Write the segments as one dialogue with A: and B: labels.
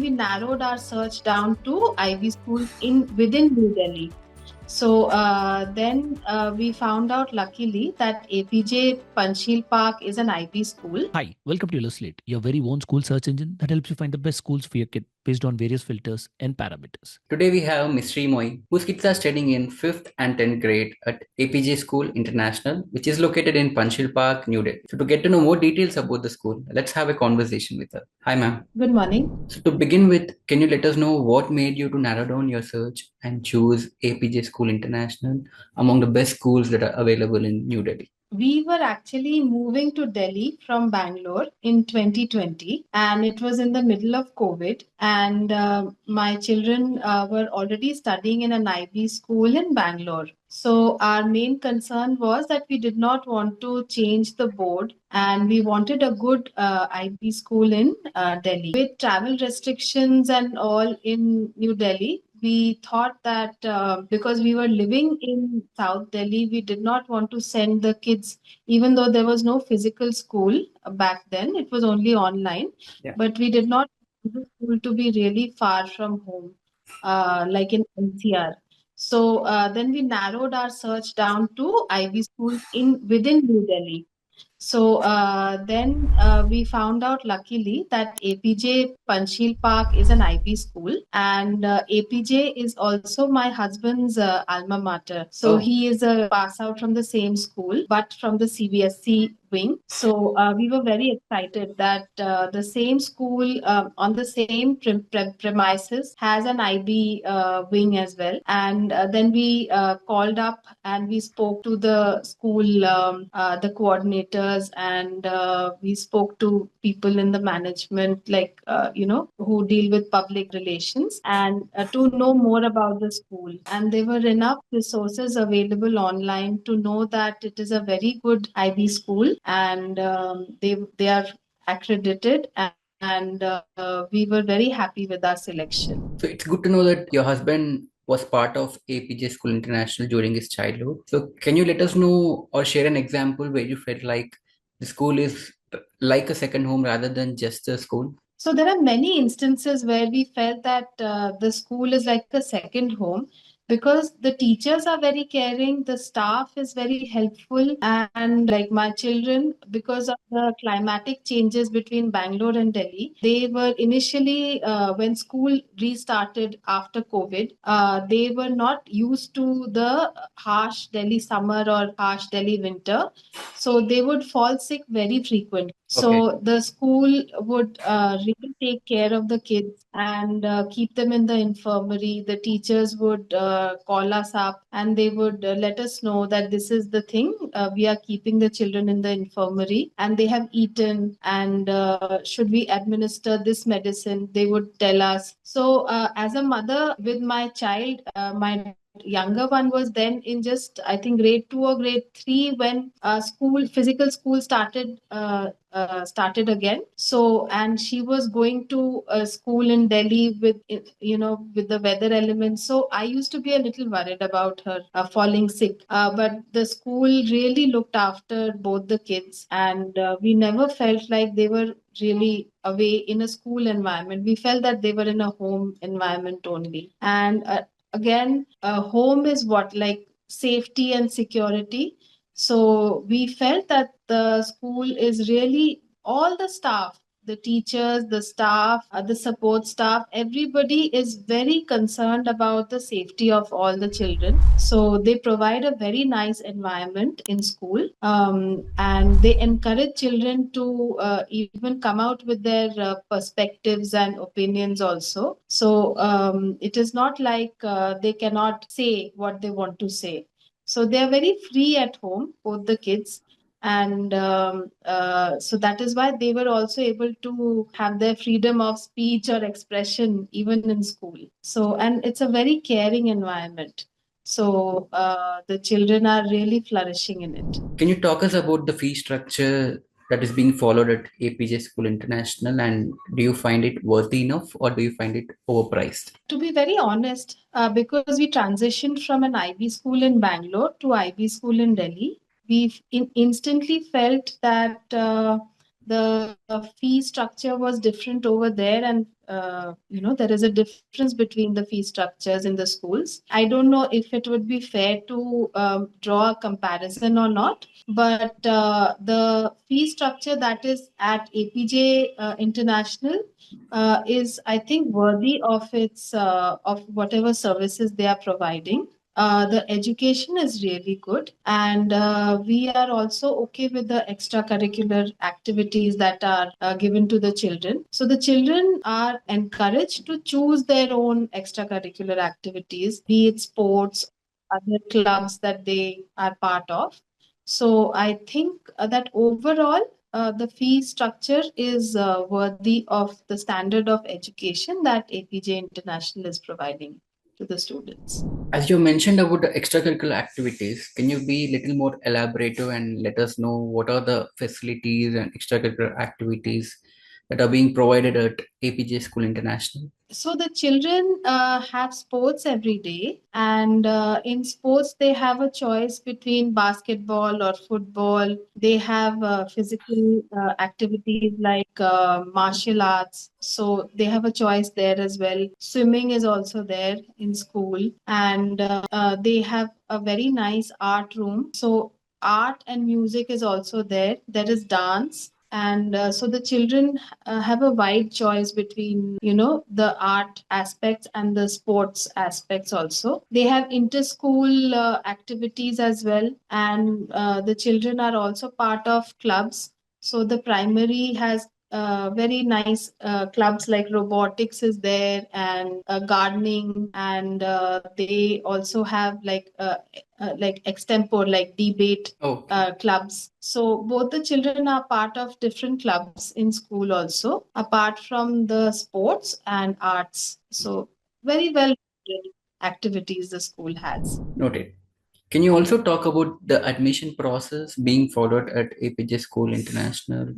A: we narrowed our search down to IB schools within New Delhi. So then we found out luckily that APJ Panchil Park is an IB school.
B: Hi, welcome to Yellowslate, your very own school search engine that helps you find the best schools for your kid based on various filters and parameters.
C: Today we have Miss Shrimoyee, whose kids are studying in 5th and 10th grade at Apeejay School International, which is located in Panchil Park, New Delhi. So to get to know more details about the school, let's have a conversation with her. Hi ma'am.
A: Good morning.
C: So to begin with, can you let us know what made you to narrow down your search and choose Apeejay School International among the best schools that are available in New Delhi?
A: We were actually moving to Delhi from Bangalore in 2020, and it was in the middle of COVID. And my children were already studying in an IB school in Bangalore. So our main concern was that we did not want to change the board, and we wanted a good IB school in Delhi. With travel restrictions and all in New Delhi, we thought that because we were living in South Delhi, we did not want to send the kids, even though there was no physical school back then, it was only online.
C: Yeah.
A: But we did not want the school to be really far from home, like in NCR. So then we narrowed our search down to IB schools within New Delhi. So then we found out luckily that APJ Panchil Park is an IB school, and APJ is also my husband's alma mater. So he is a pass out from the same school, but from the CBSE wing. So we were very excited that the same school on the same premises has an IB wing as well. And then we called up and we spoke to the school, the coordinators, and we spoke to people in the management, like, who deal with public relations, and to know more about the school. And there were enough resources available online to know that it is a very good IB school, and they are accredited, and we were very happy with our selection.
C: So it's good to know that your husband was part of APJ School International during his childhood. So can you let us know or share an example where you felt like the school is like a second home rather than just a school?
A: So there are many instances where we felt that the school is like a second home, because the teachers are very caring, the staff is very helpful, and like my children, because of the climatic changes between Bangalore and Delhi, they were initially, when school restarted after COVID, they were not used to the harsh Delhi summer or harsh Delhi winter. So they would fall sick very frequently. So the school would really take care of the kids and keep them in the infirmary. The teachers would call us up and they would let us know that this is the thing. We are keeping the children in the infirmary and they have eaten, and should we administer this medicine, they would tell us. So as a mother with my child, my younger one was then in just, I think, grade 2 or grade 3 when physical school started again. So, and she was going to a school in Delhi with, with the weather elements. So I used to be a little worried about her falling sick. But the school really looked after both the kids, and we never felt like they were really away in a school environment. We felt that they were in a home environment only. And again, home is what, like safety and security. So we felt that the school is really all the staff, the teachers, the staff, the support staff, everybody is very concerned about the safety of all the children. So they provide a very nice environment in school, and they encourage children to even come out with their perspectives and opinions also. So it is not like they cannot say what they want to say. So they are very free at home, both the kids. And so that is why they were also able to have their freedom of speech or expression even in school. So, and it's a very caring environment. So the children are really flourishing in it.
C: Can you talk us about the fee structure that is being followed at APJ School International, and do you find it worthy enough or do you find it overpriced?
A: To be very honest, because we transitioned from an IB school in Bangalore to IB school in Delhi, we instantly felt that the fee structure was different over there, and there is a difference between the fee structures in the schools. I don't know if it would be fair to draw a comparison or not, but the fee structure that is at APJ International is, I think, worthy of its of whatever services they are providing. The education is really good, and we are also okay with the extracurricular activities that are given to the children. So the children are encouraged to choose their own extracurricular activities, be it sports, other clubs that they are part of. So I think that overall, the fee structure is worthy of the standard of education that APJ International is providing to the students.
C: As you mentioned about the extracurricular activities, can you be a little more elaborative and let us know what are the facilities and extracurricular activities that are being provided at APJ School International?
A: So the children have sports every day, and in sports they have a choice between basketball or football. They have physical activities like martial arts, so they have a choice there as well. Swimming is also there in school, and they have a very nice art room. So art and music is also there. There is dance, and so the children have a wide choice between the art aspects and the sports aspects. Also they have inter-school activities as well, and the children are also part of clubs. So the primary has very nice clubs like robotics is there, and gardening, and they also have like extempore, like debate clubs. So both the children are part of different clubs in school also, apart from the sports and arts. So very well activities the school has.
C: Noted. Can you also talk about the admission process being followed at APJ School International,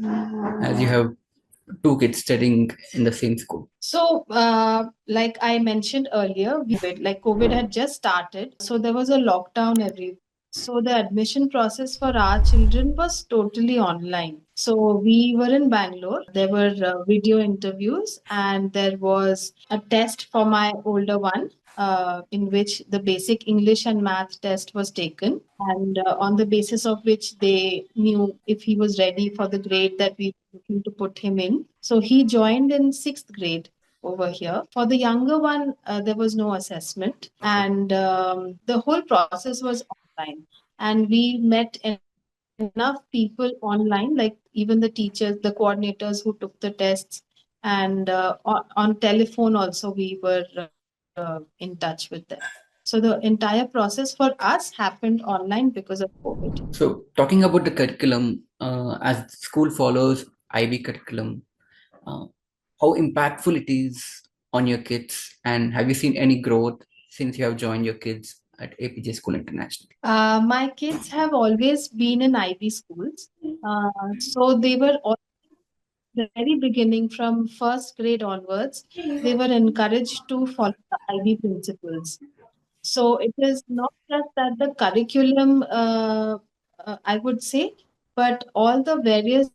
C: as you have two kids studying in the same school?
A: So, like I mentioned earlier, like COVID had just started, so there was a lockdown everywhere. So the admission process for our children was totally online. So we were in Bangalore. There were video interviews, and there was a test for my older one, in which the basic English and math test was taken, and on the basis of which they knew if he was ready for the grade that we were looking to put him in. So he joined in sixth grade over here. For the younger one, there was no assessment, and the whole process was online. And we met enough people online, like even the teachers, the coordinators who took the tests, and on telephone also we were in touch with them. So the entire process for us happened online because of COVID.
C: So, talking about the curriculum, as school follows IB curriculum, uh, how impactful it is on your kids, and have you seen any growth since you have joined your kids at APJ School International?
A: My kids have always been in IB schools. So they were all the very beginning, from first grade onwards, they were encouraged to follow the IB principles. So it is not just that the curriculum, I would say, but all the various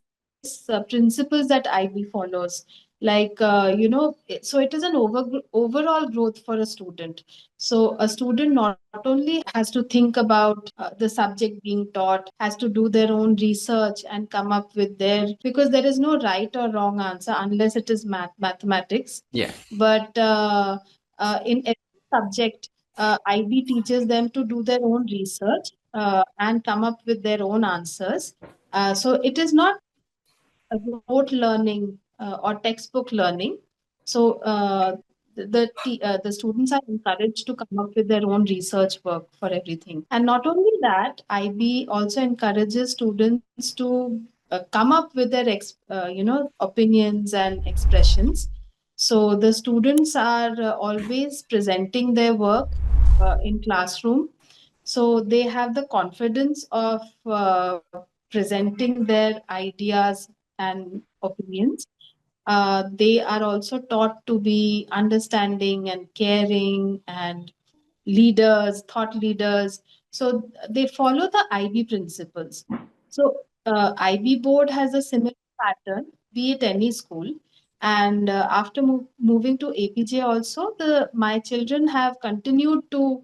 A: principles that IB follows. Like, so it is an overall growth for a student. So a student not only has to think about the subject being taught, has to do their own research and come up with because there is no right or wrong answer unless it is mathematics.
C: Yeah.
A: But in every subject, IB teaches them to do their own research and come up with their own answers. So it is not a rote learning or textbook learning. So the students are encouraged to come up with their own research work for everything. And not only that, IB also encourages students to come up with their opinions and expressions. So the students are always presenting their work in classroom. So they have the confidence of presenting their ideas and opinions. They are also taught to be understanding and caring and leaders, thought leaders. So they follow the IB principles. So IB board has a similar pattern, be it any school. And after moving to APJ also, the my children have continued to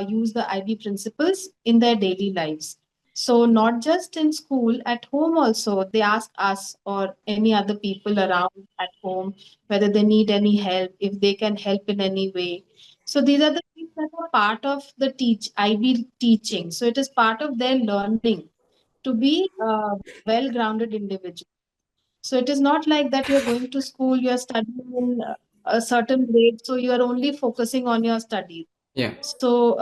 A: use the IB principles in their daily lives. So not just in school, at home also, they ask us or any other people around at home whether they need any help, if they can help in any way. So these are the things that are part of the IB teaching. So it is part of their learning to be a well-grounded individual. So it is not like that you're going to school, you're studying in a certain grade, so you are only focusing on your studies.
C: Yeah.
A: So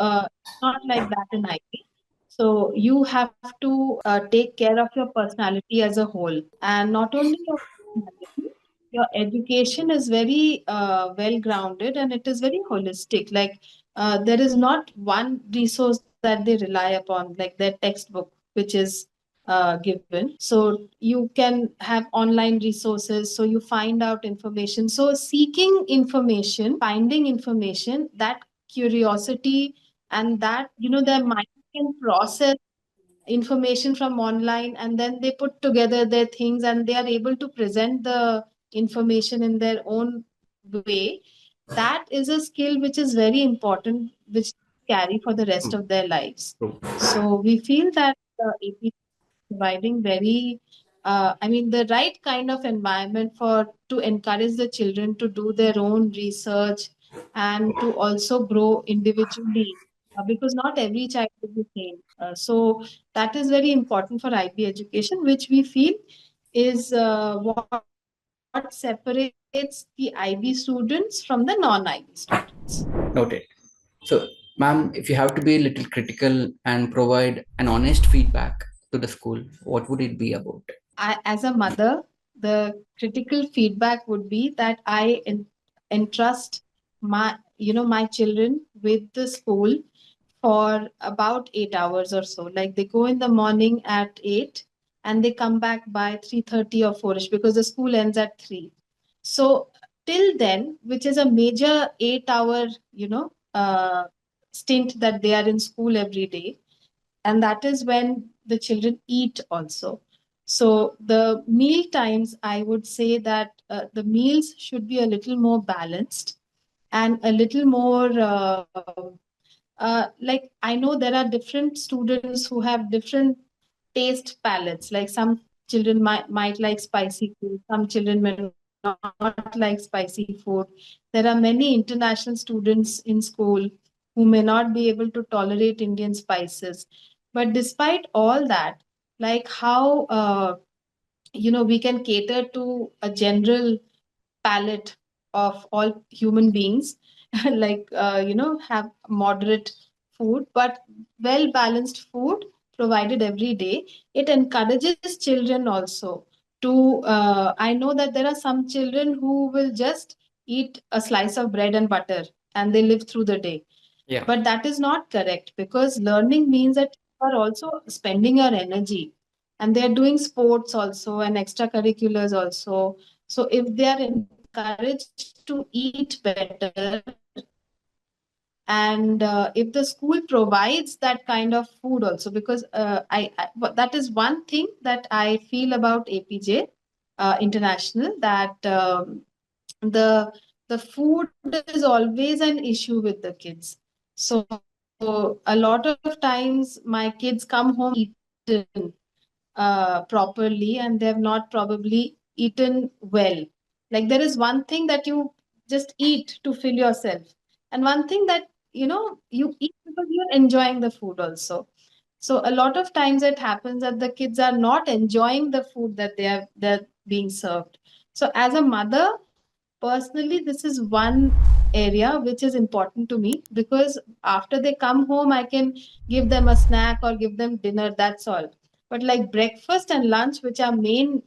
A: not like that in IB. So you have to take care of your personality as a whole, and not only your personality, your education is very well grounded and it is very holistic. Like there is not one resource that they rely upon, like their textbook, which is given. So you can have online resources, so you find out information. So seeking information, finding information, that curiosity, and that their mind can process information from online, and then they put together their things and they are able to present the information in their own way. That is a skill which is very important, which they carry for the rest of their lives.
C: True.
A: So we feel that AP providing very I mean the right kind of environment for to encourage the children to do their own research and to also grow individually, because not every child is the same. So that is very important for IB education, which we feel is what separates the IB students from the non-IB students.
C: Noted. So, ma'am, if you have to be a little critical and provide an honest feedback to the school, what would it be about?
A: As a mother, the critical feedback would be that entrust my children with the school for about 8 hours or so. Like they go in the morning at 8 and they come back by 3:30 or 4ish, because the school ends at 3. So till then, which is a major 8 hour, stint that they are in school every day, and that is when the children eat also. So the meal times, I would say that the meals should be a little more balanced and a little more like I know there are different students who have different taste palettes. Like some children might like spicy food, some children may not like spicy food. There are many international students in school who may not be able to tolerate Indian spices. But despite all that, like how we can cater to a general palate of all human beings, like have moderate food but well balanced food provided every day. It encourages children also to I know that there are some children who will just eat a slice of bread and butter and they live through the day.
C: Yeah.
A: But that is not correct, because learning means that you are also spending your energy, and they are doing sports also and extracurriculars also. So if they are encouraged to eat better, and if the school provides that kind of food also, because that is one thing that I feel about APJ International, that the the food is always an issue with the kids. So a lot of times my kids come home eaten properly, and they have not probably eaten well. Like there is one thing that you just eat to fill yourself, and one thing that you eat because you're enjoying the food also. So a lot of times it happens that the kids are not enjoying the food that they're being served. So as a mother, personally, this is one area which is important to me, because after they come home, I can give them a snack or give them dinner, that's all. But like breakfast and lunch, which are main,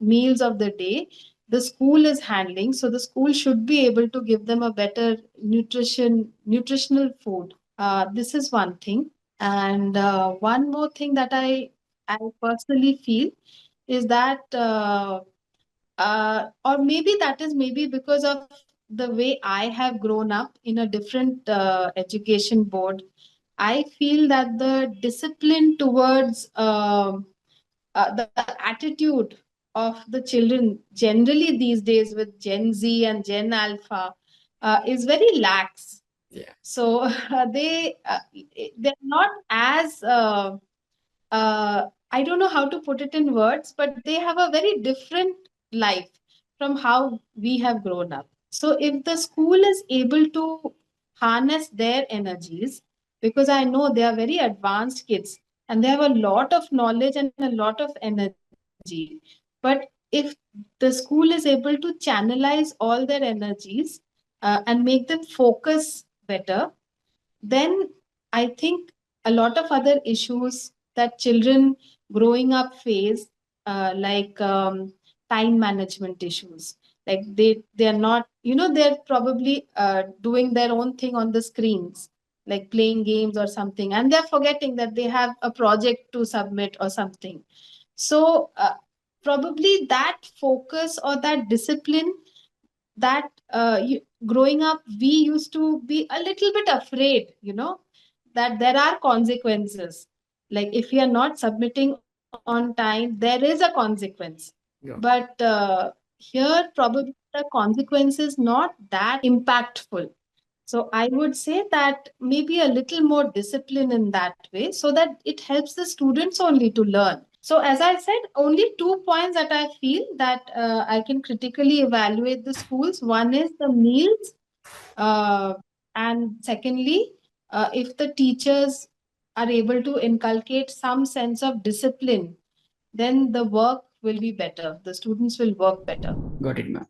A: meals of the day, the school is handling. So the school should be able to give them a better nutritional food. This is one thing. And one more thing that I personally feel is that or maybe that is maybe because of the way I have grown up in a different education board. I feel that the discipline towards the attitude of the children generally these days with Gen Z and Gen Alpha is very lax.
C: Yeah.
A: So they're not as I don't know how to put it in words, but they have a very different life from how we have grown up. So if the school is able to harness their energies, because I know they are very advanced kids and they have a lot of knowledge and a lot of energy, but if the school is able to channelize all their energies and make them focus better, then I think a lot of other issues that children growing up face, like time management issues, like they are not, they're probably doing their own thing on the screens, like playing games or something, and they're forgetting that they have a project to submit or something. So probably that focus or that discipline that growing up we used to be a little bit afraid, that there are consequences, like if we are not submitting on time there is a consequence.
C: Yeah.
A: But here probably the consequence is not that impactful. So I would say that maybe a little more discipline in that way so that it helps the students only to learn. So as I said, only 2 points that I feel that I can critically evaluate the schools. One is the meals, uh, and secondly, if the teachers are able to inculcate some sense of discipline, then the work will be better. The students will work better.
C: Got it, ma'am.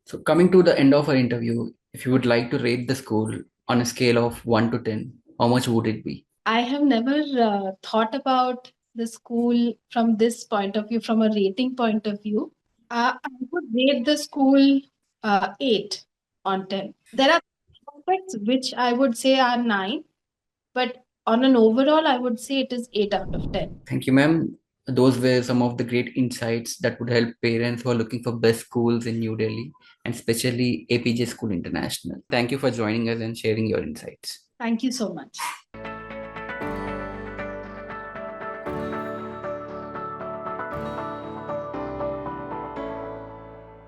C: So coming to the end of our interview, if you would like to rate the school on a scale of 1 to 10, how much would it be?
A: I have never thought about the school from this point of view, from a rating point of view. I would rate the school 8 on 10. There are aspects which I would say are 9, but on an overall, I would say it is 8 out of 10.
C: Thank you, ma'am. Those were some of the great insights that would help parents who are looking for best schools in New Delhi and especially APJ School International. Thank you for joining us and sharing your insights.
A: Thank you so much.